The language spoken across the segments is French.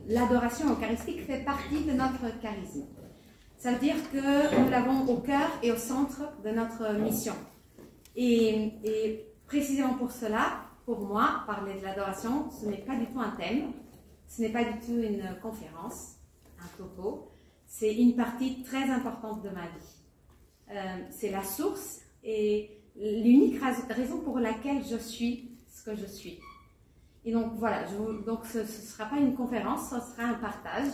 l'adoration eucharistique fait partie de notre charisme. Ça veut dire que nous l'avons au cœur et au centre de notre mission. Et précisément pour cela, pour moi, parler de l'adoration, ce n'est pas du tout un thème, ce n'est pas du tout une conférence, un topo, c'est une partie très importante de ma vie. C'est la source et l'unique raison pour laquelle je suis ce que je suis. Et donc voilà, donc ce ne sera pas une conférence, ce sera un partage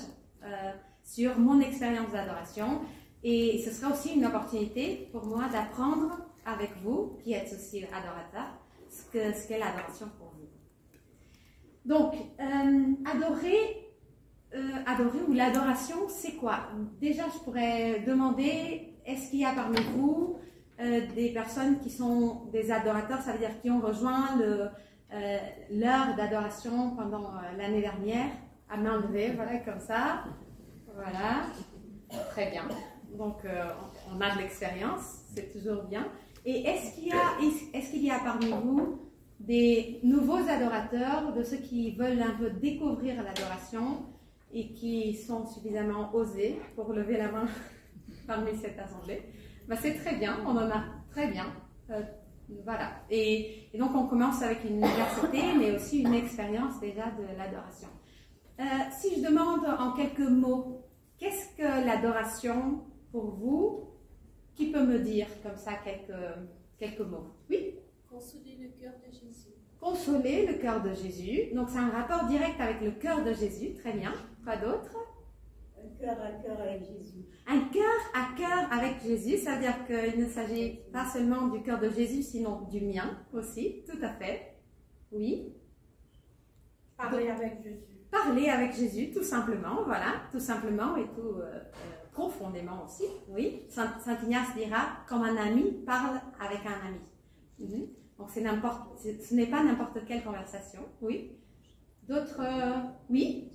sur mon expérience d'adoration et ce sera aussi une opportunité pour moi d'apprendre avec vous, qui êtes aussi adorateurs, ce qu'est l'adoration pour vous. Donc, adorer ou l'adoration, c'est quoi? Déjà, je pourrais demander, est-ce qu'il y a parmi vous des personnes qui sont des adorateurs, ça veut dire qui ont rejoint l'heure d'adoration pendant l'année dernière, à main levée, voilà, comme ça. Voilà, très bien. Donc, on a de l'expérience, c'est toujours bien. Et est-ce qu'il y a parmi vous des nouveaux adorateurs, de ceux qui veulent un peu découvrir l'adoration et qui sont suffisamment osés pour lever la main parmi cette assemblée? Ben, c'est très bien, on en a très bien. Voilà. Et donc, on commence avec une université, mais aussi une expérience déjà de l'adoration. Si je demande en quelques mots, qu'est-ce que l'adoration pour vous? Qui peut me dire comme ça quelques mots? Oui? Consoler le cœur de Jésus. Consoler le cœur de Jésus. Donc c'est un rapport direct avec le cœur de Jésus. Très bien. Quoi d'autre? Un cœur à cœur avec Jésus. Un cœur à cœur avec Jésus. Ça veut dire qu'il ne s'agit pas seulement du cœur de Jésus, sinon du mien aussi. Tout à fait. Oui? Parler avec Jésus. Parler avec Jésus, tout simplement. Voilà. Tout simplement et tout... profondément aussi, oui. Saint Ignace dira, comme un ami parle avec un ami. Donc ce n'est pas n'importe quelle conversation, oui. D'autres, oui.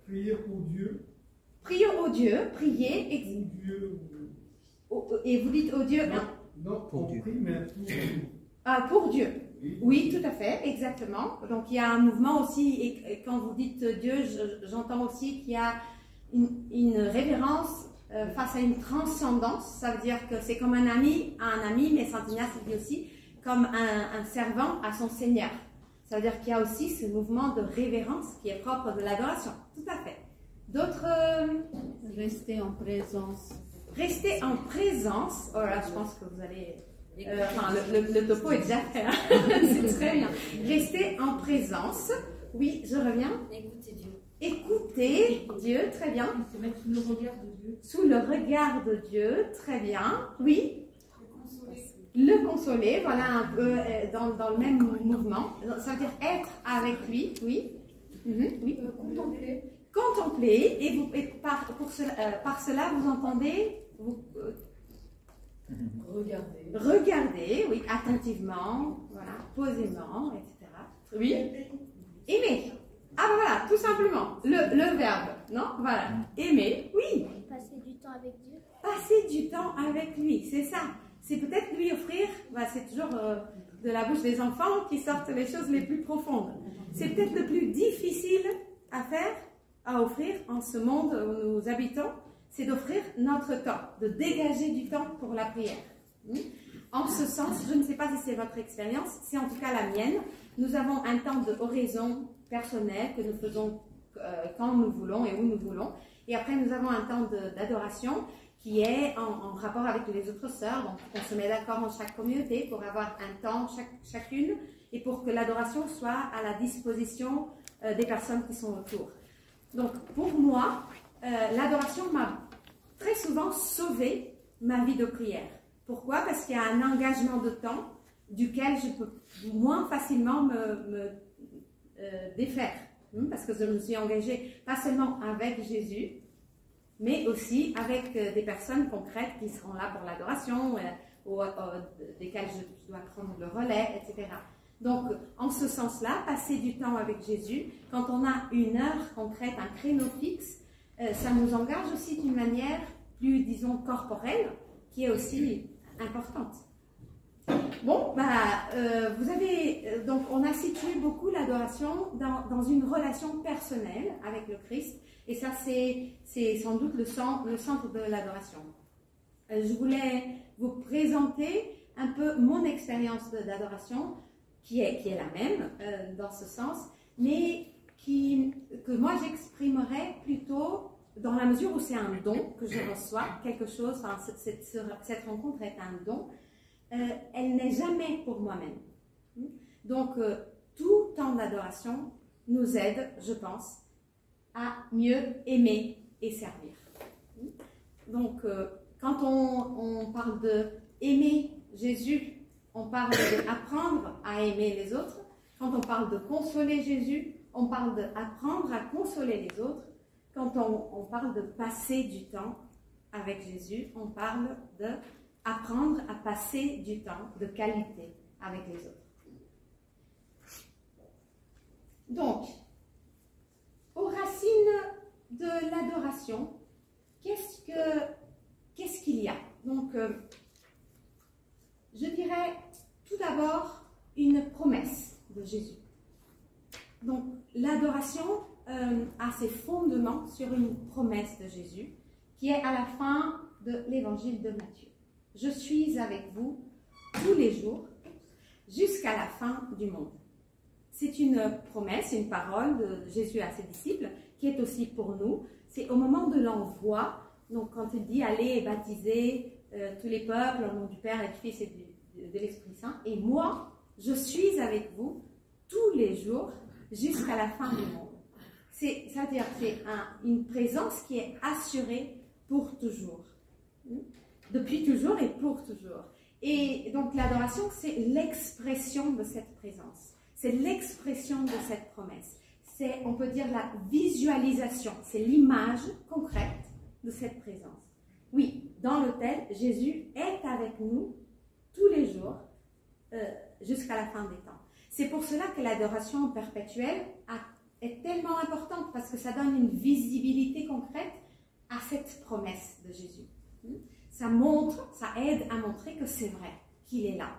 Prier pour Dieu. Prier au Dieu, prier. Pour Dieu. Et vous dites au Dieu. Non, pour Dieu. Prie, mais pour Dieu. Ah, pour Dieu. Oui, tout à fait, exactement. Donc il y a un mouvement aussi, et quand vous dites Dieu, j'entends aussi qu'il y a une révérence face à une transcendance. Ça veut dire que c'est comme un ami à un ami, mais Saint Ignace dit aussi comme un servant à son Seigneur. Ça veut dire qu'il y a aussi ce mouvement de révérence qui est propre de l'adoration. Tout à fait. D'autres... Rester en présence. Rester en présence. Oh là, je pense que vous allez... enfin, le topo est déjà fait. Hein. C'est très bien. Rester en présence. Oui, je reviens. Écouter Dieu. Écouter Dieu, très bien. Se mettre sous le regard de Dieu. Sous le regard de Dieu, très bien. Oui. Le consoler, voilà un peu dans le même mouvement. Ça veut dire être avec lui, oui. Oui. Contempler. Contempler, et par cela, vous entendez Regarder. Regarder, oui, attentivement, voilà, posément, etc. Oui. Aimer. Ah ben voilà, tout simplement, le verbe, non? Voilà, aimer, oui. Passer du temps avec Dieu. Passer du temps avec lui, c'est ça. C'est peut-être lui offrir, bah, c'est toujours de la bouche des enfants qui sortent les choses les plus profondes. C'est peut-être le plus difficile à faire, à offrir en ce monde où nous habitons, c'est d'offrir notre temps, de dégager du temps pour la prière. En ce sens, je ne sais pas si c'est votre expérience, c'est en tout cas la mienne. Nous avons un temps d'oraison personnelle que nous faisons quand nous voulons et où nous voulons. Et après, nous avons un temps d'adoration qui est en rapport avec les autres sœurs. Donc, on se met d'accord en chaque communauté pour avoir un temps chacune et pour que l'adoration soit à la disposition des personnes qui sont autour. Donc, pour moi, l'adoration m'a très souvent sauvé ma vie de prière. Pourquoi? Parce qu'il y a un engagement de temps duquel je peux moins facilement me défaire. Parce que je me suis engagée pas seulement avec Jésus, mais aussi avec des personnes concrètes qui seront là pour l'adoration, desquelles je dois prendre le relais, etc. Donc, en ce sens-là, passer du temps avec Jésus, quand on a une heure concrète, un créneau fixe, ça nous engage aussi d'une manière plus, disons, corporelle, qui est aussi importante. Bon, vous avez donc on a situé beaucoup l'adoration dans une relation personnelle avec le Christ, et ça c'est sans doute le centre de l'adoration. Je voulais vous présenter un peu mon expérience d'adoration, qui est la même dans ce sens, mais que moi j'exprimerais plutôt dans la mesure où c'est un don que je reçois, quelque chose, enfin, cette rencontre est un don, elle n'est jamais pour moi-même. Donc, tout temps d'adoration nous aide, je pense, à mieux aimer et servir. Donc, quand on parle de aimer Jésus, on parle d'apprendre à aimer les autres. Quand on parle de consoler Jésus, on parle d'apprendre à consoler les autres. Quand on parle de passer du temps avec Jésus, on parle d'apprendre à passer du temps de qualité avec les autres. Donc, aux racines de l'adoration, qu'est-ce qu'il y a? Donc, je dirais tout d'abord une promesse de Jésus. Donc, l'adoration a ses fondements sur une promesse de Jésus qui est à la fin de l'évangile de Matthieu. Je suis avec vous tous les jours jusqu'à la fin du monde. C'est une promesse, une parole de Jésus à ses disciples qui est aussi pour nous. C'est au moment de l'envoi, donc quand il dit allez et baptisez tous les peuples au nom du Père et du Fils et de l'Esprit Saint, et moi je suis avec vous tous les jours jusqu'à la fin du monde. C'est-à-dire que c'est une présence qui est assurée pour toujours. Depuis toujours et pour toujours. Et donc l'adoration, c'est l'expression de cette présence. C'est l'expression de cette promesse. C'est, on peut dire, la visualisation. C'est l'image concrète de cette présence. Oui, dans l'autel, Jésus est avec nous tous les jours jusqu'à la fin des temps. C'est pour cela que l'adoration perpétuelle est tellement importante, parce que ça donne une visibilité concrète à cette promesse de Jésus. Ça aide à montrer que c'est vrai, qu'il est là.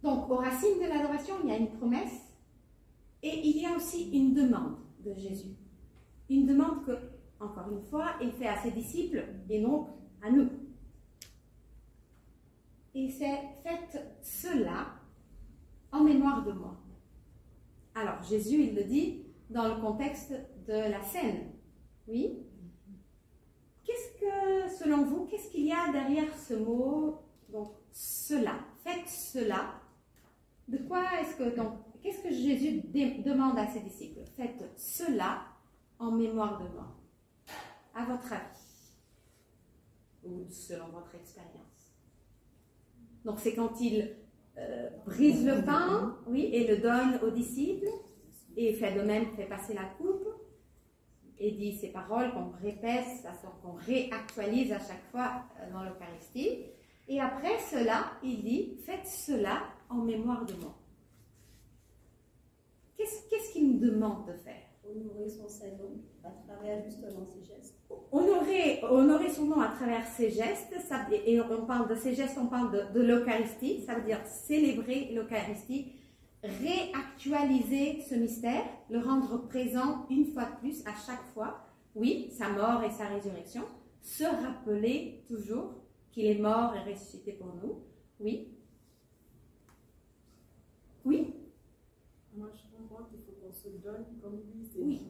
Donc, aux racines de l'adoration, il y a une promesse et il y a aussi une demande de Jésus. Une demande que, encore une fois, il fait à ses disciples et donc à nous. Et c'est « faites cela en mémoire de moi ». Alors, Jésus, il le dit dans le contexte de la scène. Oui. Selon vous, qu'est-ce qu'il y a derrière ce mot, donc, cela? Faites cela. De quoi qu'est-ce que Jésus demande à ses disciples? Faites cela en mémoire de moi. À votre avis. Ou selon votre expérience. Donc, c'est quand il brise le pain, oui, et le donne aux disciples, et fait de même, fait passer la coupe, et dit ces paroles qu'on répète, qu'on réactualise à chaque fois dans l'Eucharistie. Et après cela, il dit, faites cela en mémoire de moi. Qu'est-ce qu'il nous demande de faire? Honorer son Saint-Nom à travers justement ses gestes. Honorer son nom à travers ses gestes, et on parle de ces gestes, on parle de l'Eucharistie, ça veut dire célébrer l'Eucharistie, réactualiser ce mystère, le rendre présent une fois de plus à chaque fois, oui, sa mort et sa résurrection, se rappeler toujours qu'il est mort et ressuscité pour nous, oui. Oui. Moi, je comprends qu'il faut qu'on se donne comme lui. Oui,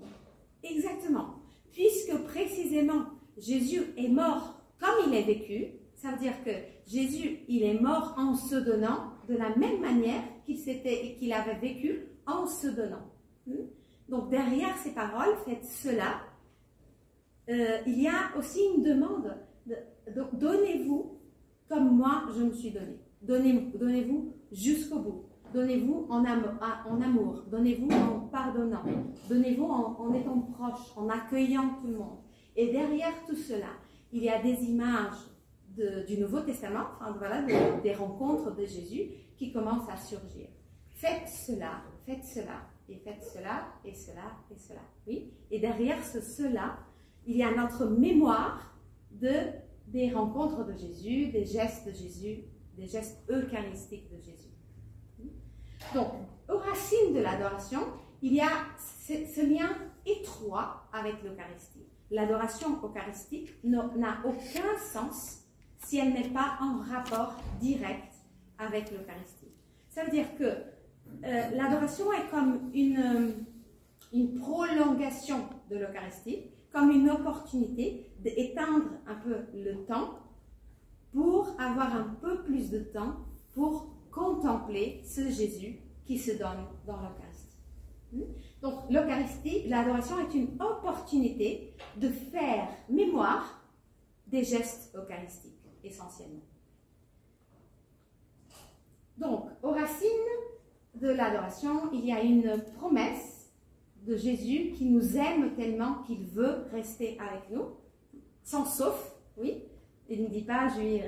exactement. Puisque précisément, Jésus est mort comme il est vécu, ça veut dire que Jésus, il est mort en se donnant de la même manière qu'il avait vécu en se donnant. Donc, derrière ces paroles, faites cela, il y a aussi une demande. Donnez-vous comme moi je me suis donné. Donnez-vous jusqu'au bout. Donnez-vous en amour, donnez-vous en pardonnant, donnez-vous en étant proche, en accueillant tout le monde. Et derrière tout cela, il y a des images du Nouveau Testament, enfin, voilà, des rencontres de Jésus qui commencent à surgir. Faites cela, et faites cela, et cela, et cela. Oui. Et derrière cela, il y a notre mémoire des rencontres de Jésus, des gestes de Jésus des gestes eucharistiques de Jésus. Donc, aux racines de l'adoration, il y a ce lien étroit avec l'Eucharistie. L'adoration eucharistique n'a aucun sens si elle n'est pas en rapport direct avec l'Eucharistie. Ça veut dire que l'adoration est comme une prolongation de l'Eucharistie, comme une opportunité d'éteindre un peu le temps pour avoir un peu plus de temps pour contempler ce Jésus qui se donne dans l'Eucharistie. Donc l'Eucharistie, l'adoration est une opportunité de faire mémoire des gestes eucharistiques, essentiellement. Donc, aux racines de l'adoration, il y a une promesse de Jésus qui nous aime tellement qu'il veut rester avec nous, sans sauf, oui. Il ne dit pas, je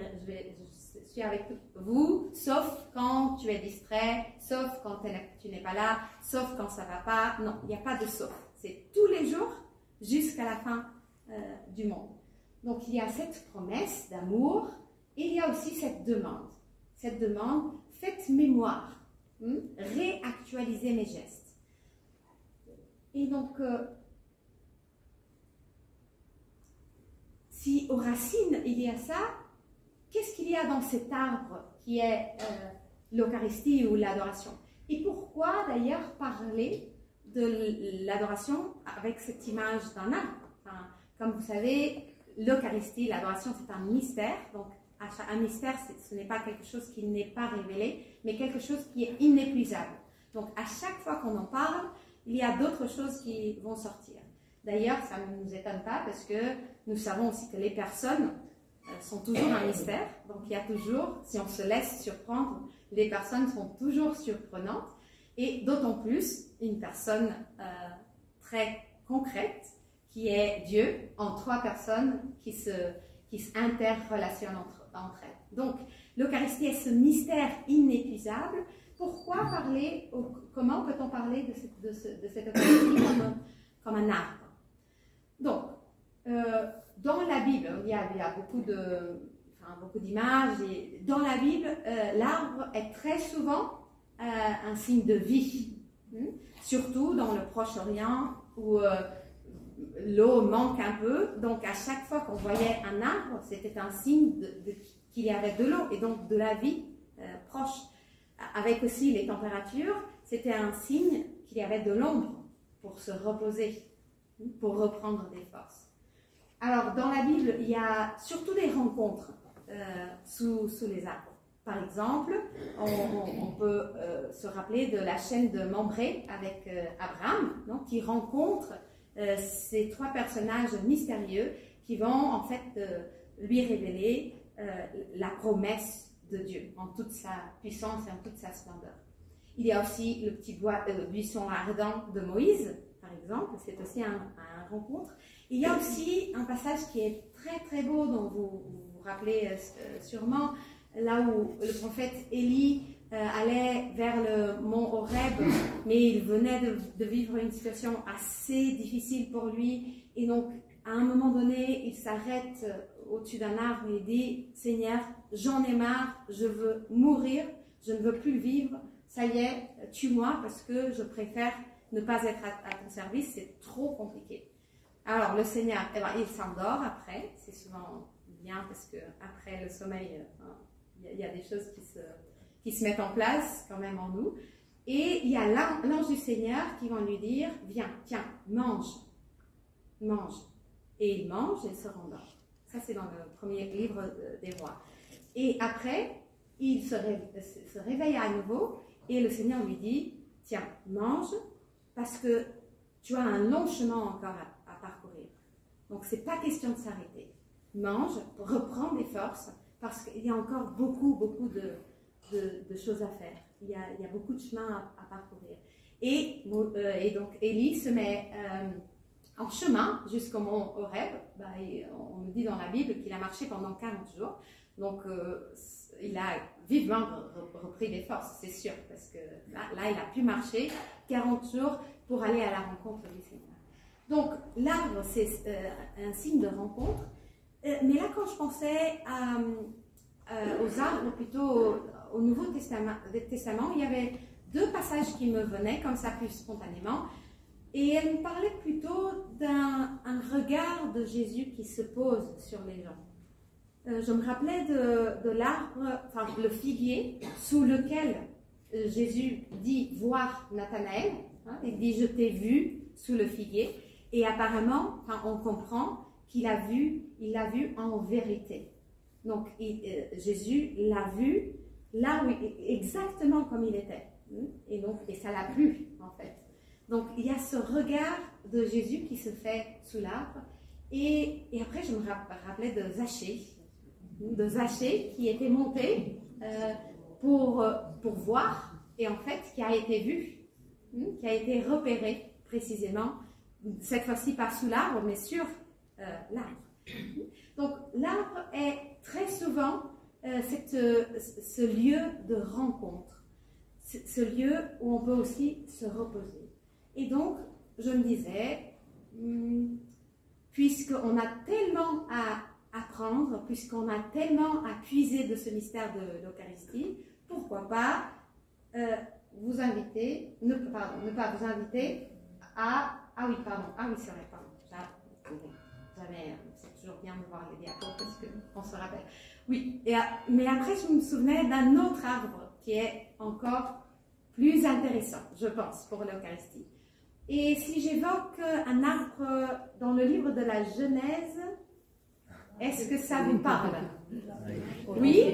suis avec vous, sauf quand tu es distrait, sauf quand tu n'es pas là, sauf quand ça ne va pas. Non, il n'y a pas de sauf. C'est tous les jours jusqu'à la fin du monde. Donc, il y a cette promesse d'amour et il y a aussi cette demande. Cette demande, faites mémoire, réactualisez mes gestes. Et donc, si aux racines il y a ça, qu'est-ce qu'il y a dans cet arbre qui est l'Eucharistie ou l'adoration? Et pourquoi d'ailleurs parler de l'adoration avec cette image d'un arbre? Enfin, comme vous savez, l'Eucharistie, l'adoration, c'est un mystère. Donc, un mystère, ce n'est pas quelque chose qui n'est pas révélé, mais quelque chose qui est inépuisable. Donc, à chaque fois qu'on en parle, il y a d'autres choses qui vont sortir. D'ailleurs, ça ne nous étonne pas parce que nous savons aussi que les personnes sont toujours un mystère. Donc, il y a toujours, si on se laisse surprendre, les personnes sont toujours surprenantes. Et d'autant plus, une personne très concrète, qui est Dieu, en trois personnes qui s'interrelationnent entre elles. Donc, l'Eucharistie est ce mystère inépuisable. Pourquoi parler, comment peut-on parler de cette Eucharistie comme un arbre? Donc, dans la Bible, il y a beaucoup d'images. Dans la Bible, l'arbre est très souvent un signe de vie. Surtout dans le Proche-Orient où l'eau manque un peu. Donc, à chaque fois qu'on voyait un arbre, c'était un signe qu'il y avait de l'eau et donc de la vie proche. Avec aussi les températures, c'était un signe qu'il y avait de l'ombre pour se reposer, pour reprendre des forces. Alors, dans la Bible, il y a surtout des rencontres sous les arbres. Par exemple, on peut se rappeler de la chaîne de Mambré avec Abraham, donc, qui rencontre ces trois personnages mystérieux qui vont en fait lui révéler la promesse de Dieu en toute sa puissance et en toute sa splendeur. Il y a aussi le petit buisson ardent de Moïse, par exemple, c'est aussi un rencontre. Il y a aussi un passage qui est très très beau, dont vous vous rappelez sûrement, là où le prophète Élie allait vers le mont Horeb, mais il venait de vivre une situation assez difficile pour lui, et donc à un moment donné, il s'arrête au-dessus d'un arbre et il dit « Seigneur, j'en ai marre, je veux mourir, je ne veux plus vivre, ça y est, tue-moi parce que je préfère ne pas être à ton service, c'est trop compliqué. » Alors le Seigneur, il s'endort après, c'est souvent bien parce qu'après le sommeil, il y a des choses qui se mettent en place quand même en nous. Et il y a l'ange du Seigneur qui va lui dire « Viens, tiens, mange, mange. » Et il mange et il se rendort. Ça, c'est dans le premier livre des rois. Et après, il se réveille à nouveau et le Seigneur lui dit « Tiens, mange parce que tu as un long chemin encore à parcourir. Donc, ce n'est pas question de s'arrêter. Mange, reprends des forces parce qu'il y a encore beaucoup de choses à faire. Il y a beaucoup de chemin à parcourir. Et donc, Élie se met en chemin jusqu'au mont Horeb. On nous dit dans la Bible qu'il a marché pendant 40 jours. Donc, il a vivement repris des forces, c'est sûr, parce que là, il a pu marcher 40 jours pour aller à la rencontre du Seigneur. Donc, l'arbre, c'est un signe de rencontre. Mais là, quand je pensais aux arbres, plutôt au Nouveau Testament, il y avait deux passages qui me venaient comme ça plus spontanément. Et elle me parlait plutôt d'un regard de Jésus qui se pose sur les gens. Je me rappelais de l'arbre, enfin le figuier, sous lequel Jésus dit voir Nathanaël. Hein, il dit je t'ai vu sous le figuier. Et apparemment, enfin, on comprend qu'il l'a vu en vérité. Donc Jésus l'a vu là où exactement comme il était. Et ça l'a plu en fait. Donc, il y a ce regard de Jésus qui se fait sous l'arbre. Et après, je me rappelais de Zachée qui était monté pour voir, et en fait, qui a été vu, qui a été repéré précisément, cette fois-ci pas sous l'arbre, mais sur l'arbre. Donc, l'arbre est très souvent ce lieu de rencontre, ce lieu où on peut aussi se reposer. Et donc, je me disais, puisqu'on a tellement à apprendre, puisqu'on a tellement à puiser de ce mystère de l'Eucharistie, pourquoi pas vous inviter, ne pas vous inviter à... Ah oui, c'est vrai, pardon. C'est toujours bien de voir les diapos parce qu'on se rappelle. Oui, mais après, je me souvenais d'un autre arbre qui est encore plus intéressant, je pense, pour l'Eucharistie. Et si j'évoque un arbre dans le livre de la Genèse, est-ce que ça vous parle? Oui?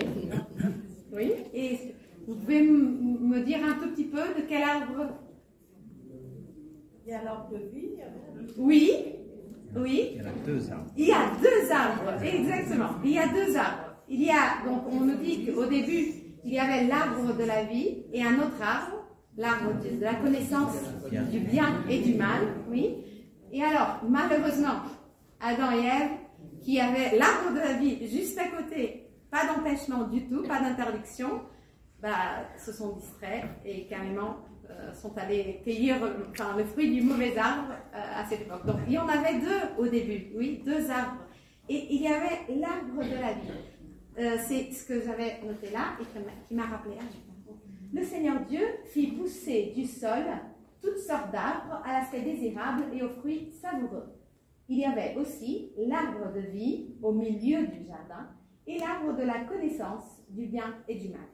Oui? Et vous pouvez me dire un tout petit peu de quel arbre? Il y a l'arbre de vie. Oui? Oui? Il y en a deux arbres. Il y a deux arbres, exactement. Il y a deux arbres. Il y a, donc on nous dit qu'au début, il y avait l'arbre de la vie et un autre arbre, l'arbre de la connaissance du bien et du mal, oui. Et alors, malheureusement, Adam et Ève, qui avaient l'arbre de la vie juste à côté, pas d'empêchement du tout, pas d'interdiction, se sont distraits et carrément sont allés cueillir le fruit du mauvais arbre à cette époque. Donc, il y en avait deux au début, oui, deux arbres. Et il y avait l'arbre de la vie. C'est ce que j'avais noté là et qui m'a rappelé. Le Seigneur Dieu fit pousser du sol toutes sortes d'arbres à l'aspect désirable et aux fruits savoureux. Il y avait aussi l'arbre de vie au milieu du jardin et l'arbre de la connaissance du bien et du mal.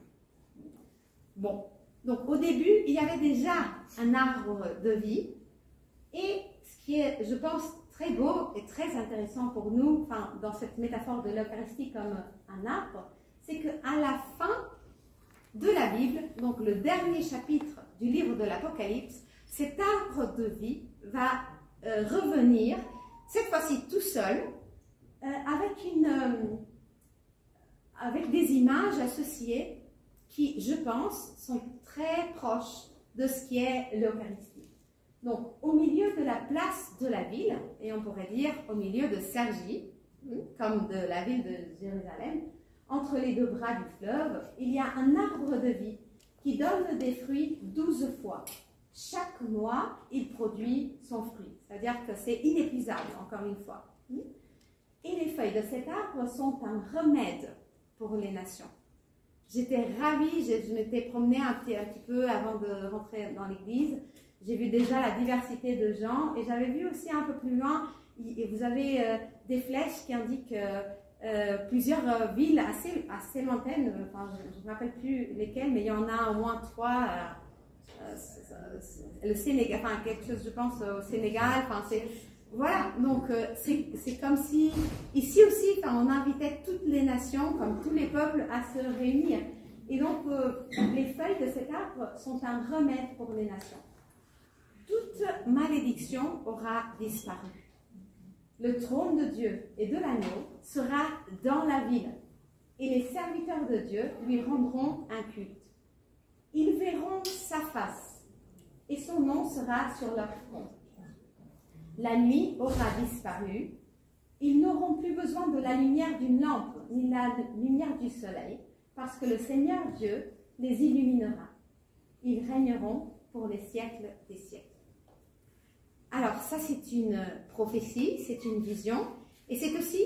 Bon, donc au début, il y avait déjà un arbre de vie et ce qui est, je pense, très beau et très intéressant pour nous, dans cette métaphore de l'Eucharistie comme un arbre, c'est qu'à la fin de la Bible, donc le dernier chapitre du livre de l'Apocalypse, cet arbre de vie va revenir, cette fois-ci tout seul, avec des images associées qui, je pense, sont très proches de ce qui est l'Eucharistie. Donc, au milieu de la place de la ville, et on pourrait dire au milieu de Sergi, comme de la ville de Jérusalem, entre les deux bras du fleuve, il y a un arbre de vie qui donne des fruits 12 fois. Chaque mois, il produit son fruit. C'est-à-dire que c'est inépuisable, encore une fois. Et les feuilles de cet arbre sont un remède pour les nations. J'étais ravie, je m'étais promenée un petit peu avant de rentrer dans l'église. J'ai vu déjà la diversité de gens et j'avais vu aussi un peu plus loin, vous avez des flèches qui indiquent plusieurs villes assez lointaines, je ne me rappelle plus lesquelles, mais il y en a au moins 3, le Sénégal, quelque chose je pense au Sénégal, voilà, donc c'est comme si, ici aussi, on invitait toutes les nations, comme tous les peuples, à se réunir. Et donc, les feuilles de cet arbre sont un remède pour les nations. Toute malédiction aura disparu. Le trône de Dieu et de l'agneau sera dans la ville, et les serviteurs de Dieu lui rendront un culte. Ils verront sa face, et son nom sera sur leur front. La nuit aura disparu, ils n'auront plus besoin de la lumière d'une lampe, ni la lumière du soleil, parce que le Seigneur Dieu les illuminera. Ils régneront pour les siècles des siècles. Alors ça c'est une prophétie, c'est une vision, et c'est aussi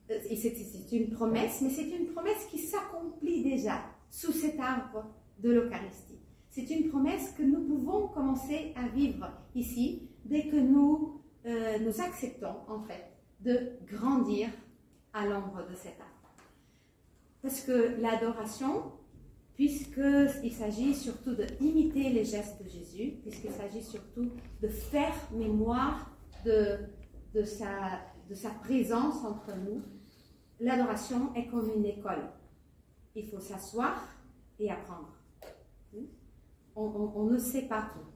et c'est une promesse, mais c'est une promesse qui s'accomplit déjà sous cet arbre de l'Eucharistie. C'est une promesse que nous pouvons commencer à vivre ici dès que nous acceptons en fait de grandir à l'ombre de cet arbre. Parce que l'adoration, puisqu'il s'agit surtout d'imiter les gestes de Jésus, puisqu'il s'agit surtout de faire mémoire de sa présence entre nous, l'adoration est comme une école. Il faut s'asseoir et apprendre. On ne sait pas tout.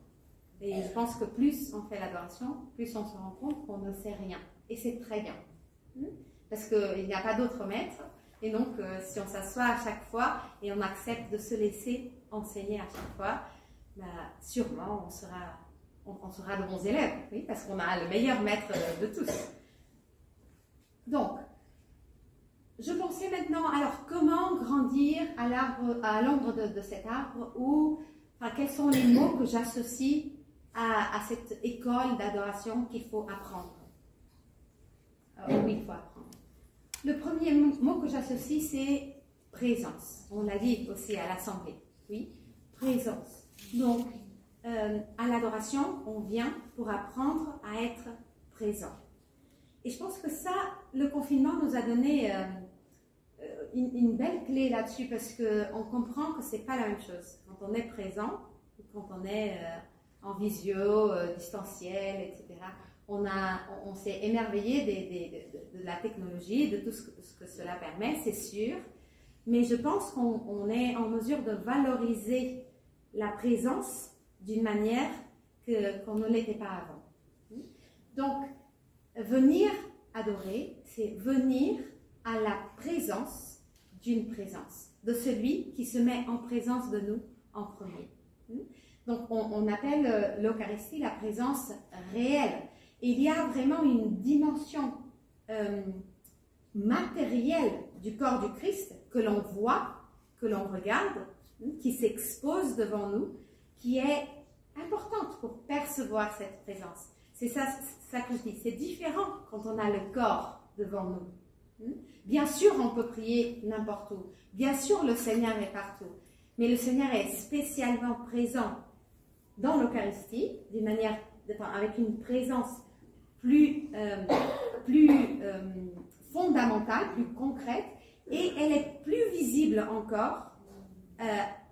Et je pense que plus on fait l'adoration, plus on se rend compte qu'on ne sait rien. Et c'est très bien. Parce qu'il n'y a pas d'autre maître. Et donc, si on s'assoit à chaque fois et on accepte de se laisser enseigner à chaque fois, bah, sûrement on sera de bons élèves. Oui, parce qu'on a le meilleur maître de tous. Donc, je pensais maintenant, alors comment grandir à l'ombre de cet arbre, ou enfin, quels sont les mots que j'associe à cette école d'adoration qu'il faut apprendre. Oui, il faut apprendre. Le premier mot que j'associe, c'est présence. On l'a dit aussi à l'Assemblée. Oui, présence. Donc, à l'adoration, on vient pour apprendre à être présent. Et je pense que ça, le confinement nous a donné une belle clé là-dessus, parce qu'on comprend que ce n'est pas la même chose. Quand on est présent, quand on est en visio, distanciel, etc., on s'est émerveillé de la technologie, de tout ce que cela permet, c'est sûr, mais je pense qu'on est en mesure de valoriser la présence d'une manière qu'on ne l'était pas avant. Donc, venir adorer, c'est venir à la présence d'une présence, de celui qui se met en présence de nous en premier. Donc, on appelle l'Eucharistie la présence réelle. Et il y a vraiment une dimension matérielle du corps du Christ que l'on voit, que l'on regarde, qui s'expose devant nous, qui est importante pour percevoir cette présence. C'est ça que je dis. C'est différent quand on a le corps devant nous. Bien sûr, on peut prier n'importe où. Bien sûr, le Seigneur est partout. Mais le Seigneur est spécialement présent dans l'Eucharistie, d'une manière, avec une présence plus fondamentale, plus concrète, et elle est plus visible encore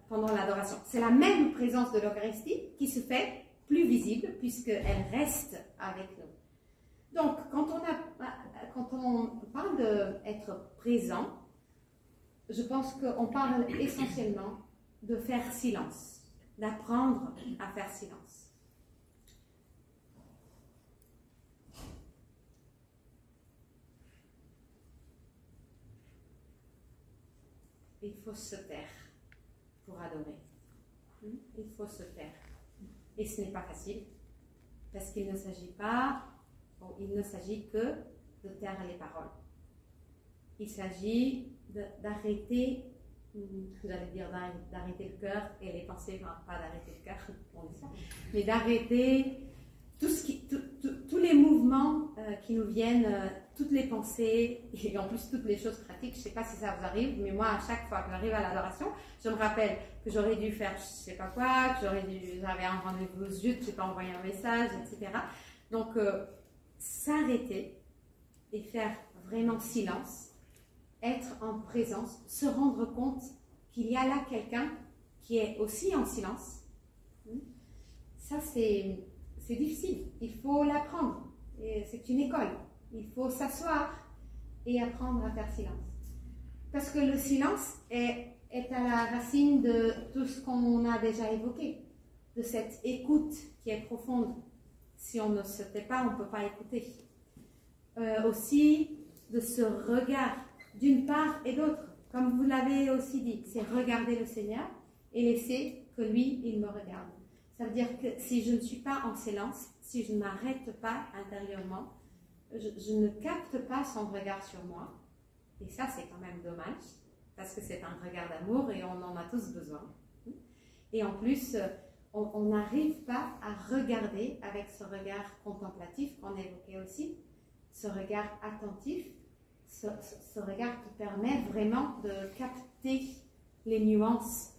pendant l'adoration. C'est la même présence de l'Eucharistie qui se fait plus visible puisqu'elle reste avec nous. Donc, quand on parle d'être présent, je pense qu'on parle essentiellement de faire silence, d'apprendre à faire silence. Il faut se taire pour adorer. Il faut se taire. Et ce n'est pas facile, parce qu'il ne s'agit que de taire les paroles. Il s'agit d'arrêter, j'allais dire d'arrêter le cœur et les pensées, enfin, pas d'arrêter le cœur, on dit ça, mais d'arrêter tous les mouvements qui nous viennent, toutes les pensées, et en plus toutes les choses pratiques. Je ne sais pas si ça vous arrive, mais moi, à chaque fois que j'arrive à l'adoration, je me rappelle que j'aurais dû faire je ne sais pas quoi, que j'avais un rendez-vous, zut, je n'ai pas envoyé un message, etc. Donc, s'arrêter et faire vraiment silence, être en présence, se rendre compte qu'il y a là quelqu'un qui est aussi en silence. Ça, c'est difficile. Il faut l'apprendre. C'est une école. Il faut s'asseoir et apprendre à faire silence. Parce que le silence est à la racine de tout ce qu'on a déjà évoqué, de cette écoute qui est profonde. Si on ne se tait pas, on ne peut pas écouter. Aussi de ce regard d'une part et d'autre, comme vous l'avez aussi dit, c'est regarder le Seigneur et laisser que lui, il me regarde. Ça veut dire que si je ne suis pas en silence, si je ne m'arrête pas intérieurement, je ne capte pas son regard sur moi. Et ça, c'est quand même dommage, parce que c'est un regard d'amour et on en a tous besoin. Et en plus, on n'arrive pas à regarder avec ce regard contemplatif qu'on évoquait aussi, ce regard attentif ce regard qui permet vraiment de capter les nuances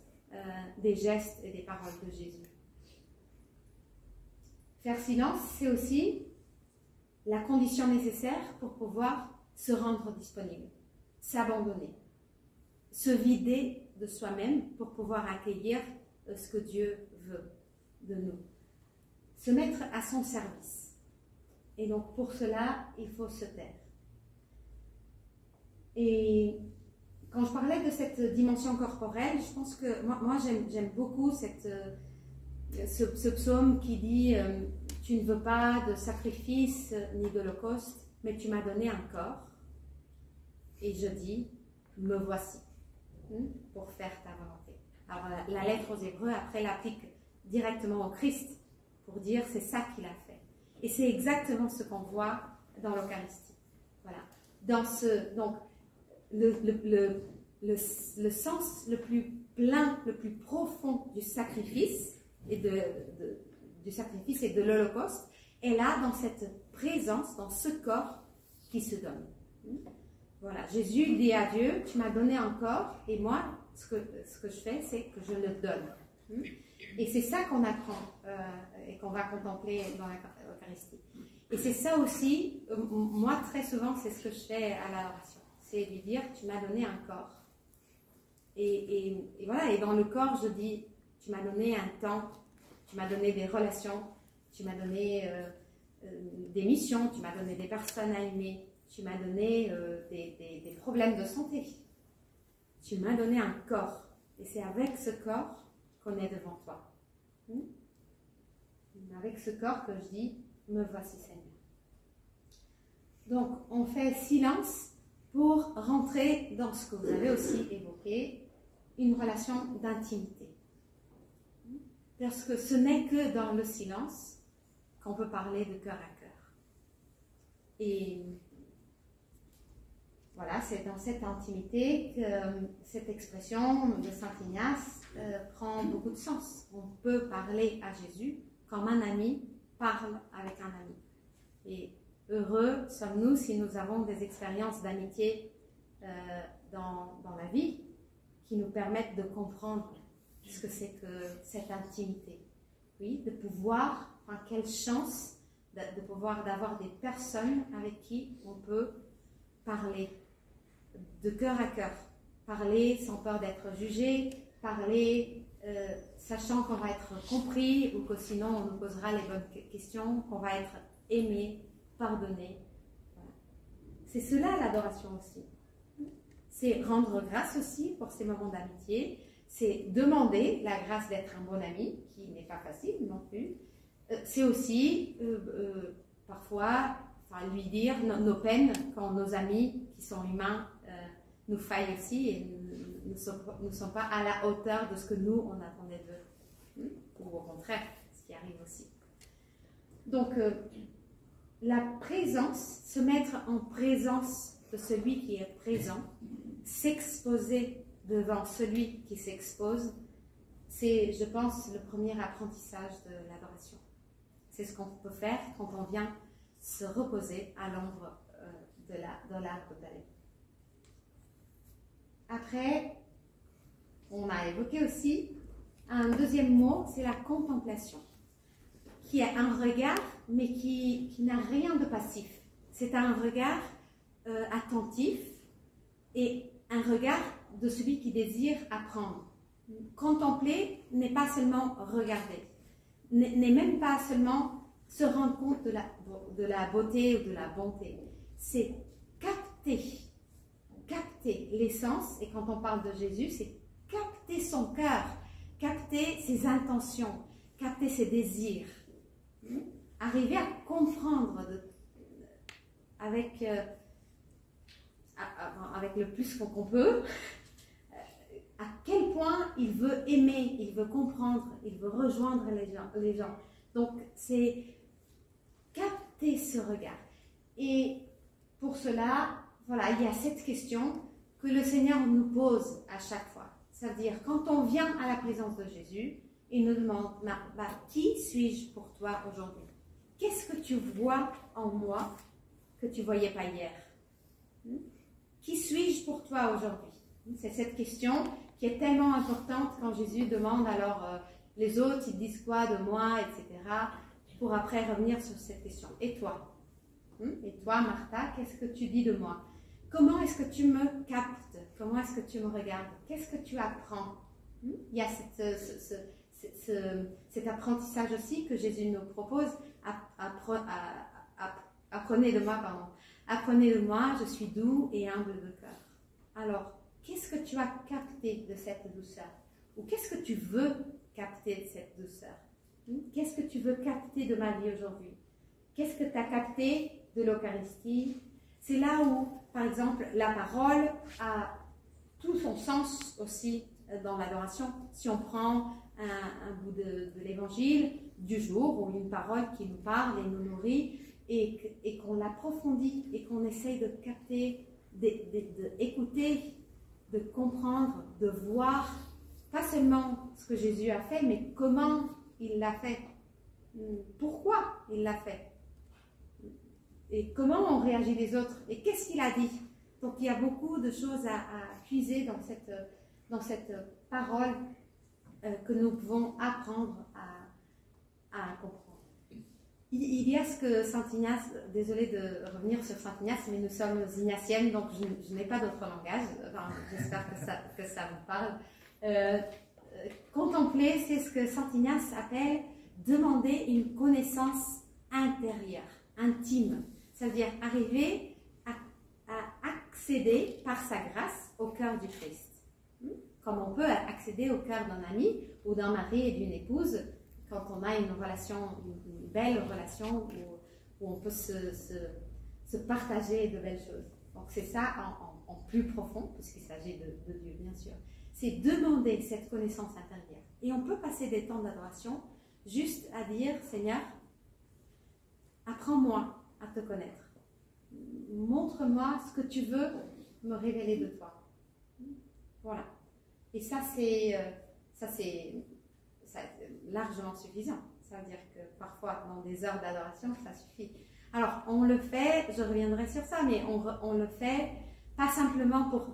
des gestes et des paroles de Jésus. Faire silence, c'est aussi la condition nécessaire pour pouvoir se rendre disponible, s'abandonner, se vider de soi-même pour pouvoir accueillir ce que Dieu veut de nous, se mettre à son service. Et donc pour cela, il faut se taire. Et quand je parlais de cette dimension corporelle, je pense que moi j'aime beaucoup ce psaume qui dit tu ne veux pas de sacrifice ni d'holocauste, mais tu m'as donné un corps. Et je dis, me voici, pour faire ta volonté. Alors la lettre aux Hébreux, après, l'applique directement au Christ, pour dire c'est ça qu'il a fait. Et c'est exactement ce qu'on voit dans l'Eucharistie. Voilà. Donc, le sens le plus plein, le plus profond du sacrifice et du sacrifice et de l'Holocauste est là dans cette présence, dans ce corps qui se donne. Voilà, Jésus dit à Dieu, tu m'as donné un corps et moi, ce que je fais, c'est que je le donne. Et c'est ça qu'on apprend et qu'on va contempler dans l'Eucharistie. Et c'est ça aussi, moi très souvent, c'est ce que je fais à l'adoration. C'est lui dire, tu m'as donné un corps. Et voilà, et dans le corps, je dis, tu m'as donné un temps, tu m'as donné des relations, tu m'as donné des missions, tu m'as donné des personnes à aimer, tu m'as donné des problèmes de santé. Tu m'as donné un corps. Et c'est avec ce corps qu'on est devant toi. Avec ce corps que je dis, me voici Seigneur. Donc, on fait silence pour rentrer dans ce que vous avez aussi évoqué, une relation d'intimité. Parce que ce n'est que dans le silence qu'on peut parler de cœur à cœur. Et voilà, c'est dans cette intimité que cette expression de Saint Ignace prend beaucoup de sens. On peut parler à Jésus comme un ami parle avec un ami. Et heureux sommes-nous si nous avons des expériences d'amitié dans la vie qui nous permettent de comprendre ce que c'est que cette intimité. Oui, de pouvoir, enfin, quelle chance de pouvoir d'avoir des personnes avec qui on peut parler de cœur à cœur, parler sans peur d'être jugé, parler sachant qu'on va être compris ou que sinon on nous posera les bonnes questions, qu'on va être aimé, pardonné. Voilà. C'est cela l'adoration aussi. C'est rendre grâce aussi pour ces moments d'amitié, c'est demander la grâce d'être un bon ami, qui n'est pas facile non plus. C'est aussi parfois lui dire nos peines quand nos amis qui sont humains nous faillent aussi et ne sont pas à la hauteur de ce que nous on attendait d'eux. Ou au contraire, ce qui arrive aussi. Donc la présence, se mettre en présence de celui qui est présent, s'exposer devant celui qui s'expose, c'est, je pense, le premier apprentissage de l'adoration. C'est ce qu'on peut faire quand on vient se reposer à l'ombre de l'arbre d'Alep. Après, on a évoqué aussi un deuxième mot, c'est la contemplation, qui est un regard, mais qui n'a rien de passif. C'est un regard attentif et un regard de celui qui désire apprendre. Contempler n'est pas seulement regarder, n'est même pas seulement se rendre compte de la beauté ou de la bonté. C'est capter l'essence, et quand on parle de Jésus, c'est capter son cœur, capter ses intentions, capter ses désirs. Arriver à comprendre avec le plus qu'on peut, à quel point il veut aimer, il veut comprendre, il veut rejoindre les gens. Donc, c'est capter ce regard. Et pour cela, voilà, il y a cette question que le Seigneur nous pose à chaque fois. C'est-à-dire, quand on vient à la présence de Jésus, il nous demande, qui suis-je pour toi aujourd'hui? Qu'est-ce que tu vois en moi que tu ne voyais pas hier? qui suis-je pour toi aujourd'hui? C'est cette question qui est tellement importante quand Jésus demande alors les autres, ils disent quoi de moi, etc. Pour après revenir sur cette question. Et toi? Et toi, Martha, qu'est-ce que tu dis de moi? Comment est-ce que tu me captes? Comment est-ce que tu me regardes? Qu'est-ce que tu apprends? Il y a cet apprentissage aussi que Jésus nous propose. Apprenez de moi, pardon. Apprenez de moi, je suis doux et humble de cœur. Alors, qu'est-ce que tu as capté de cette douceur? Ou qu'est-ce que tu veux capter de cette douceur? Qu'est-ce que tu veux capter de ma vie aujourd'hui? Qu'est-ce que tu as capté de l'Eucharistie? C'est là où, par exemple, la parole a tout son sens aussi dans l'adoration. Si on prend un bout de l'évangile du jour, ou une parole qui nous parle et nous nourrit, et qu'on l'approfondit, et qu'on essaye de capter, d'écouter, de comprendre, de voir, pas seulement ce que Jésus a fait, mais comment il l'a fait, pourquoi il l'a fait, et comment ont réagi les autres, et qu'est-ce qu'il a dit. Donc il y a beaucoup de choses à puiser dans cette parole que nous pouvons apprendre à comprendre. Il y a ce que Saint Ignace, désolé de revenir sur Saint Ignace, mais nous sommes ignatiennes, donc je n'ai pas d'autre langage, enfin, j'espère que ça vous parle. Contempler, c'est ce que Saint Ignace appelle demander une connaissance intérieure, intime, c'est-à-dire arriver à accéder par sa grâce au cœur du Christ. Comme on peut accéder au cœur d'un ami ou d'un mari et d'une épouse quand on a une relation, une belle relation où on peut se partager de belles choses. Donc c'est ça en plus profond, puisqu'il s'agit de Dieu, bien sûr. C'est demander cette connaissance intérieure. Et on peut passer des temps d'adoration juste à dire, Seigneur, apprends-moi à te connaître. Montre-moi ce que tu veux me révéler de toi. Voilà. Et ça, c'est largement suffisant. Ça veut dire que parfois, dans des heures d'adoration, ça suffit. Alors, on le fait, je reviendrai sur ça, mais on le fait pas simplement pour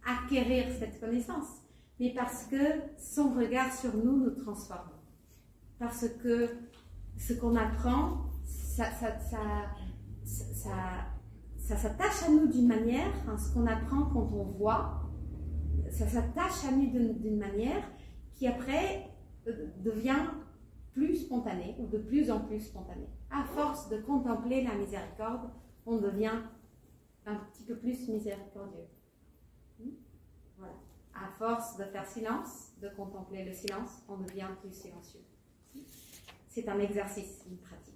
acquérir cette connaissance, mais parce que son regard sur nous nous transforme. Parce que ce qu'on apprend, ça s'attache à nous d'une manière, hein, ce qu'on apprend quand on voit, ça s'attache à nous d'une manière qui après devient plus spontané ou de plus en plus spontané. À force de contempler la miséricorde, on devient un petit peu plus miséricordieux. Voilà. À force de faire silence, de contempler le silence, on devient plus silencieux. C'est un exercice, une pratique.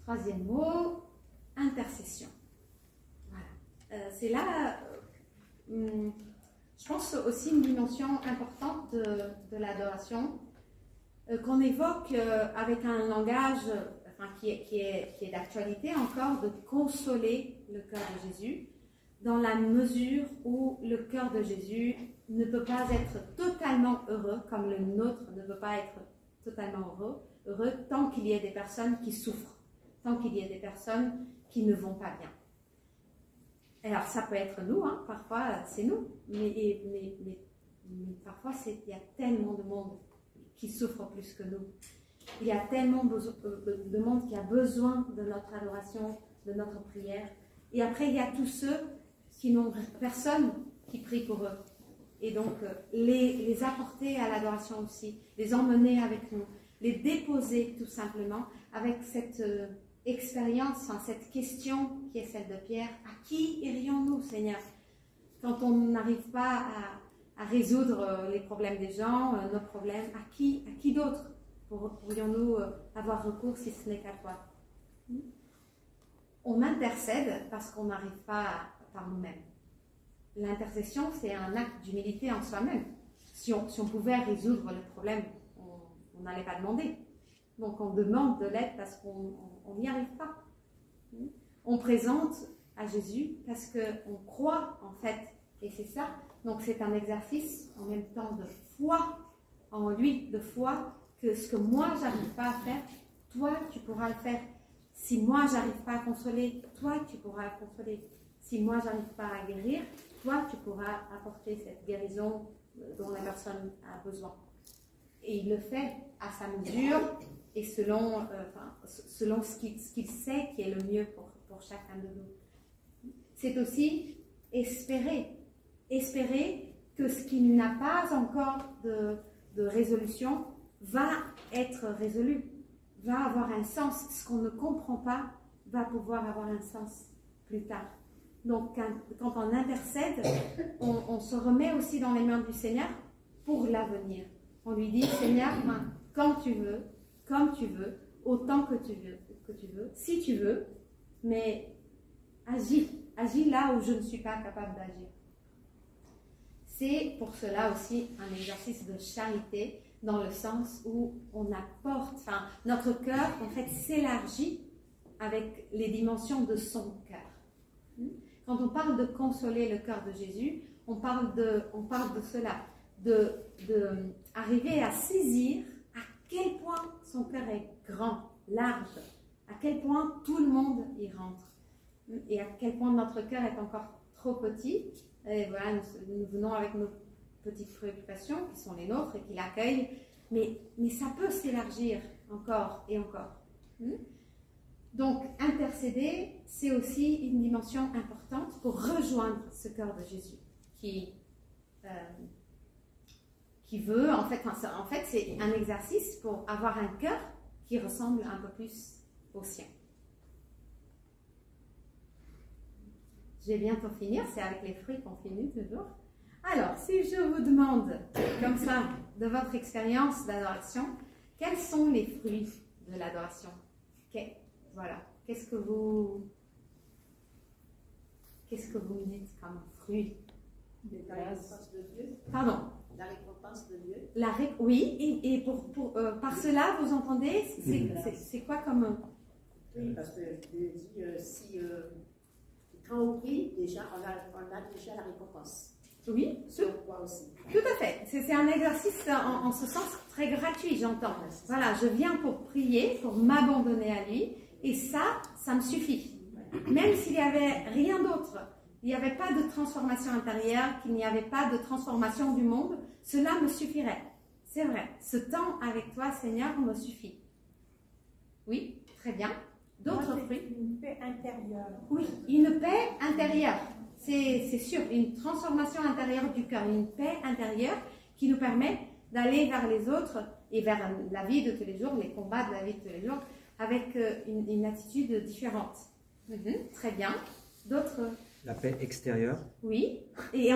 Troisième mot, intercession. Voilà. C'est là, je pense aussi une dimension importante de l'adoration qu'on évoque avec un langage qui est d'actualité encore, de consoler le cœur de Jésus, dans la mesure où le cœur de Jésus ne peut pas être totalement heureux, comme le nôtre ne peut pas être totalement heureux tant qu'il y a des personnes qui souffrent, tant qu'il y a des personnes qui ne vont pas bien. Alors ça peut être nous, hein, parfois c'est nous, mais parfois il y a tellement de monde qui souffre plus que nous. Il y a tellement de monde qui a besoin de notre adoration, de notre prière. Et après, il y a tous ceux qui n'ont personne qui prie pour eux. Et donc, les apporter à l'adoration aussi, les emmener avec nous, les déposer tout simplement avec cette expérience, hein, cette question qui est celle de Pierre. À qui irions-nous, Seigneur, quand on n'arrive pas à résoudre les problèmes des gens, nos problèmes? À qui d'autre pourrions-nous avoir recours si ce n'est qu'à toi? On intercède parce qu'on n'arrive pas par nous-mêmes. L'intercession, c'est un acte d'humilité en soi-même. Si on pouvait résoudre le problème, on n'allait pas demander. Donc on demande de l'aide parce qu'on n'y arrive pas. On présente à Jésus parce qu'on croit en fait, et c'est ça. Donc c'est un exercice en même temps de foi en lui, de foi que ce que moi j'arrive pas à faire, toi tu pourras le faire. Si moi j'arrive pas à consoler, toi tu pourras consoler. Si moi, j'arrive pas à guérir, toi, tu pourras apporter cette guérison dont la personne a besoin. Et il le fait à sa mesure et selon ce qu'il sait qui est le mieux pour chacun de nous. C'est aussi espérer que ce qui n'a pas encore de résolution va être résolu, va avoir un sens. Ce qu'on ne comprend pas va pouvoir avoir un sens plus tard. Donc, quand on intercède, on se remet aussi dans les mains du Seigneur pour l'avenir. On lui dit, Seigneur, quand tu veux, comme tu veux, autant que tu veux, si tu veux, mais agis là où je ne suis pas capable d'agir. C'est pour cela aussi un exercice de charité, dans le sens où on apporte, notre cœur, en fait, s'élargit avec les dimensions de son cœur. Quand on parle de consoler le cœur de Jésus, on parle de cela, d'arriver à saisir à quel point son cœur est grand, large, à quel point tout le monde y rentre, et à quel point notre cœur est encore trop petit. Et voilà, nous venons avec nos petites préoccupations qui sont les nôtres et qui l'accueillent, mais ça peut s'élargir encore et encore. Donc, intercéder, c'est aussi une dimension importante pour rejoindre ce cœur de Jésus qui veut, en fait c'est un exercice pour avoir un cœur qui ressemble un peu plus au sien. Je vais bientôt finir, c'est avec les fruits qu'on finit toujours. Alors, si je vous demande, comme ça, de votre expérience d'adoration, quels sont les fruits de l'adoration? Voilà. Qu'est-ce que vous me dites comme fruit? La récompense de Dieu. Pardon? La récompense de Dieu. Oui, et par cela, vous entendez, c'est quoi comme... Oui, parce que Dieu dit, quand on prie, déjà, on a déjà la récompense. Oui, tout à fait. C'est un exercice en ce sens très gratuit, j'entends. Voilà, je viens pour prier, pour m'abandonner à lui, et ça me suffit. Même s'il n'y avait rien d'autre, il n'y avait pas de transformation intérieure, qu'il n'y avait pas de transformation du monde, cela me suffirait. C'est vrai, ce temps avec toi, Seigneur, me suffit. Oui, très bien. D'autres fruits? Une paix intérieure. Oui, une paix intérieure. C'est sûr, une transformation intérieure du cœur, une paix intérieure qui nous permet d'aller vers les autres et vers la vie de tous les jours, les combats de la vie de tous les jours, avec une attitude différente. Très bien. D'autres? La paix extérieure. Oui. Et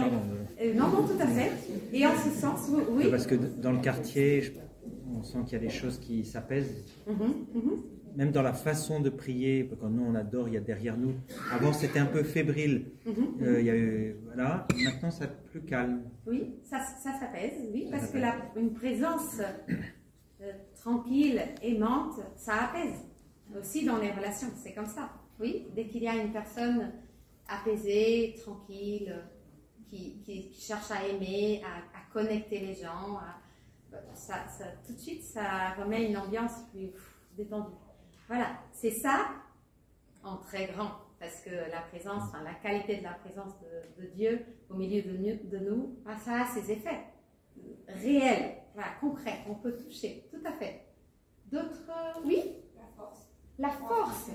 non, tout à fait. Et en ce sens, oui. Parce que dans le quartier, on sent qu'il y a des choses qui s'apaisent. Même dans la façon de prier, quand nous on adore, il y a derrière nous. Avant c'était un peu fébrile. Il y a eu, voilà. Maintenant c'est plus calme. Oui, ça s'apaise, oui, parce que une présence tranquille, aimante, ça apaise. Aussi dans les relations, c'est comme ça. Oui, dès qu'il y a une personne apaisée, tranquille, qui cherche à aimer, à connecter les gens, tout de suite ça remet une ambiance plus détendue. Voilà, c'est ça en très grand, parce que la présence, la qualité de la présence de Dieu au milieu de nous, ça a ses effets réels, voilà, concrets, on peut toucher, tout à fait. D'autres, oui? La force,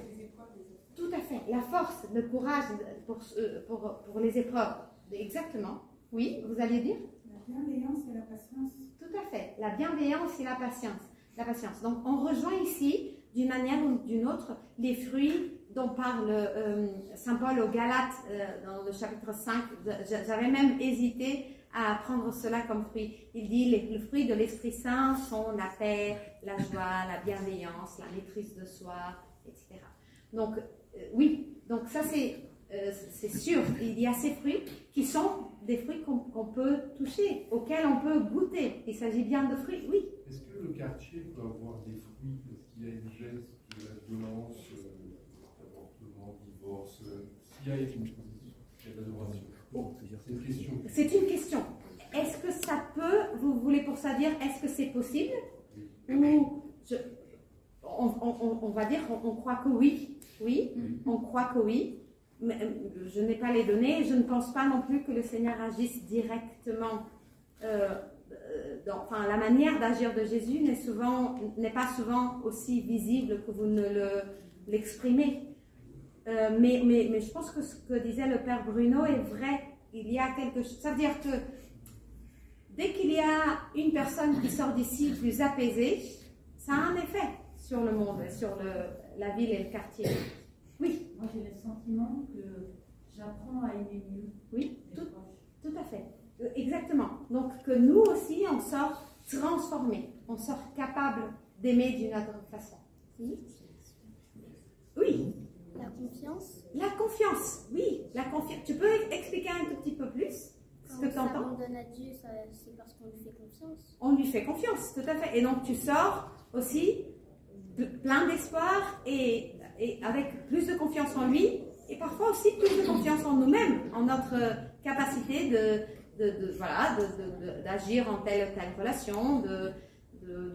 tout à fait, la force, le courage pour les épreuves, exactement. Oui, vous allez dire? La bienveillance et la patience. Tout à fait, la bienveillance et la patience. Donc, on rejoint ici, d'une manière ou d'une autre, les fruits dont parle Saint Paul aux Galates dans le chapitre 5. J'avais même hésité à prendre cela comme fruit. Il dit les fruits de l'Esprit Saint sont la paix, la joie, la bienveillance, la maîtrise de soi, etc. Donc, oui, donc ça c'est sûr, il y a ces fruits qui sont des fruits qu'on peut toucher, auxquels on peut goûter. Il s'agit bien de fruits, oui. Est-ce que le quartier peut avoir des fruits? Est-ce qu'il y a une geste de la violence, avortement, divorce? S'il y a une position, il y a de l'adoration. C'est une question. C'est une question. Est-ce que ça peut, vous voulez pour ça dire, est-ce que c'est possible? Ou on va dire, on croit que oui. Oui, on croit que oui. je n'ai pas les données, je ne pense pas non plus que le Seigneur agisse directement. Enfin, la manière d'agir de Jésus n'est pas souvent aussi visible que vous ne l'exprimez. Mais je pense que ce que disait le Père Bruno est vrai. Il y a quelque chose. Ça veut dire que dès qu'il y a une personne qui sort d'ici plus apaisée, ça a un effet sur le monde, sur la ville et le quartier. Oui. Moi, j'ai le sentiment que j'apprends à aimer mieux. Oui, tout à fait. Exactement. Donc, que nous aussi, on sort transformés. On sort capable d'aimer d'une autre façon. Oui. Oui. La confiance. La confiance. Oui, la confiance. Tu peux expliquer un tout petit peu plus ce que tu entends? Quand on s'abandonne à Dieu, c'est parce qu'on lui fait confiance. On lui fait confiance, tout à fait. Et donc, tu sors aussi plein d'espoir et avec plus de confiance en lui et parfois aussi plus de confiance en nous-mêmes, en notre capacité d'agir en telle ou telle relation, de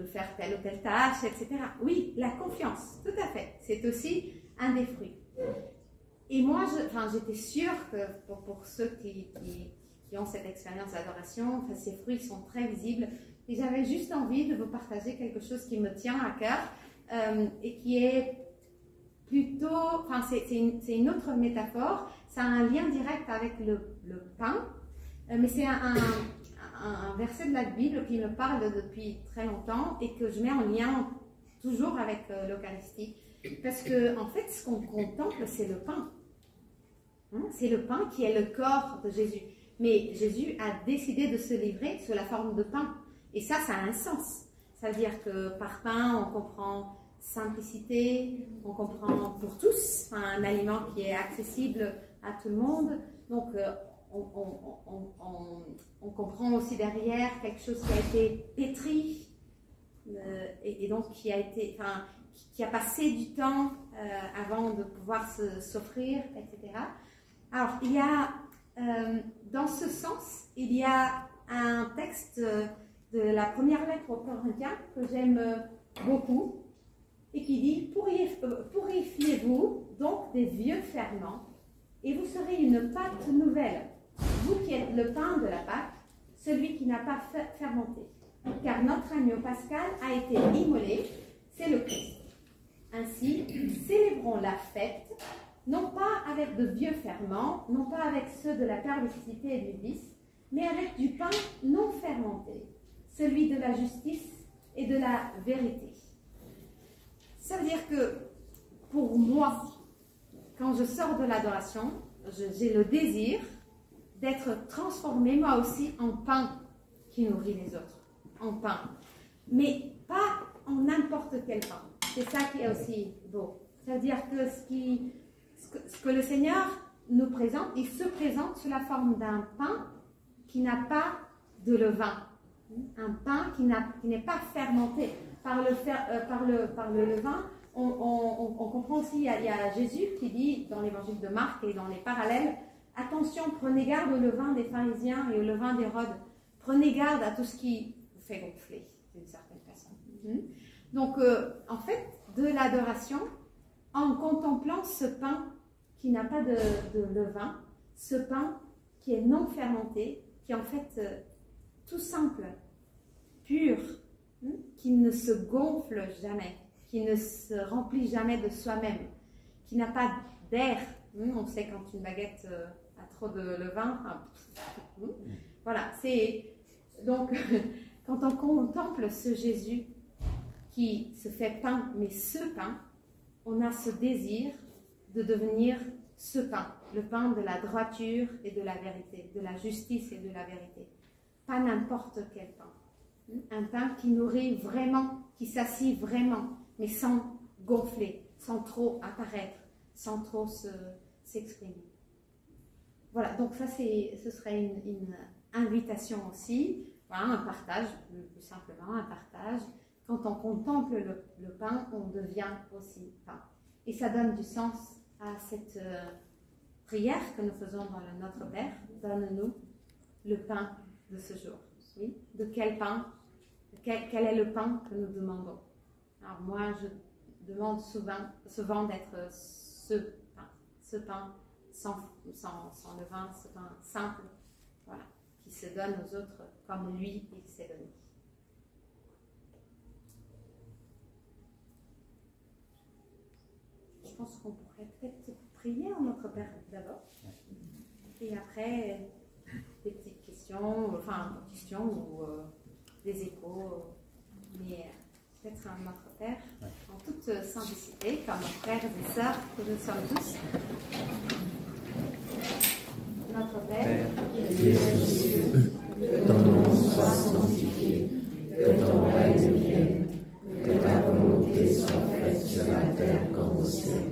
faire telle ou telle tâche, etc. Oui, la confiance, tout à fait. C'est aussi un des fruits. Et moi, j'étais sûre que pour ceux qui ont cette expérience d'adoration, ces fruits sont très visibles. Et j'avais juste envie de vous partager quelque chose qui me tient à cœur et qui est plutôt, c'est une autre métaphore. Ça a un lien direct avec le pain, mais c'est un verset de la Bible qui me parle depuis très longtemps et que je mets en lien toujours avec l'Eucharistie. Parce que, en fait, ce qu'on contemple, c'est le pain. C'est le pain qui est le corps de Jésus. Mais Jésus a décidé de se livrer sous la forme de pain. Et ça a un sens. Ça veut dire que par pain, on comprend simplicité, on comprend pour tous, un aliment qui est accessible à tout le monde. Donc, on comprend aussi derrière quelque chose qui a été pétri et donc qui a passé du temps avant de pouvoir s'offrir, etc. Alors, il y a, dans ce sens, il y a un texte de la première lettre aux Corinthiens que j'aime beaucoup et qui dit « Purifiez-vous donc des vieux ferments et vous serez une pâte nouvelle, vous qui êtes le pain de la Pâque, celui qui n'a pas fermenté. Car notre agneau pascal a été immolé, c'est le Christ. Ainsi, célébrons la fête, non pas avec de vieux ferments, non pas avec ceux de la perversité et du vice, mais avec du pain non fermenté, celui de la justice et de la vérité. » Ça veut dire que, pour moi, quand je sors de l'adoration, j'ai le désir d'être transformée, moi aussi, en pain qui nourrit les autres. En pain. Mais pas en n'importe quel pain. C'est ça qui est aussi beau. C'est-à-dire que ce que le Seigneur nous présente, il se présente sous la forme d'un pain qui n'a pas de levain. Un pain qui n'est pas fermenté. Par le levain, on comprend aussi, il y a Jésus qui dit dans l'évangile de Marc et dans les parallèles, attention, prenez garde au levain des pharisiens et au levain d'Hérode. Prenez garde à tout ce qui vous fait gonfler, d'une certaine façon. Donc, en fait, de l'adoration, en contemplant ce pain qui n'a pas de levain, ce pain qui est non fermenté, qui est en fait tout simple, pur, qui ne se gonfle jamais, qui ne se remplit jamais de soi-même, qui n'a pas d'air. On sait quand une baguette a trop de levain. Voilà, c'est donc quand on contemple ce Jésus qui se fait pain, mais ce pain, on a ce désir de devenir ce pain, le pain de la droiture et de la vérité, de la justice et de la vérité. Pas n'importe quel pain. Un pain qui nourrit vraiment, qui s'assit vraiment, mais sans gonfler, sans trop apparaître, sans trop s'exprimer. Voilà, donc ça ce serait une invitation aussi, voilà, un partage, plus simplement un partage. Quand on contemple le pain, on devient aussi pain. Et ça donne du sens à cette prière que nous faisons dans le Notre Père. Donne-nous le pain de ce jour. Oui, de quel pain? Quel est le pain que nous demandons? Alors moi, je demande souvent d'être ce pain sans levain, ce pain simple, voilà, qui se donne aux autres comme lui, il s'est donné. Je pense qu'on pourrait peut-être prier en notre Père d'abord, et après des petites questions, ou des échos, mais peut-être un Notre Père en toute simplicité, comme frères et sœurs que nous sommes tous. Notre Père, qui es aux cieux, que ton nom soit sanctifié, que ton règne vienne, que ta volonté soit faite sur la terre comme au ciel.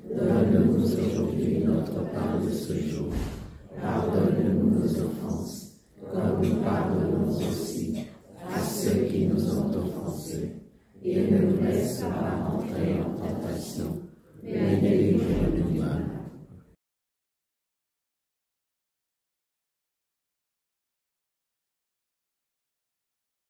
Donne-nous aujourd'hui notre pain de ce jour. Pardonne-nous nos offenses, comme nous pardonnons aussi à ceux qui nous ont offensés. Et ne nous laisse pas entrer en tentation, mais délivre-nous du mal.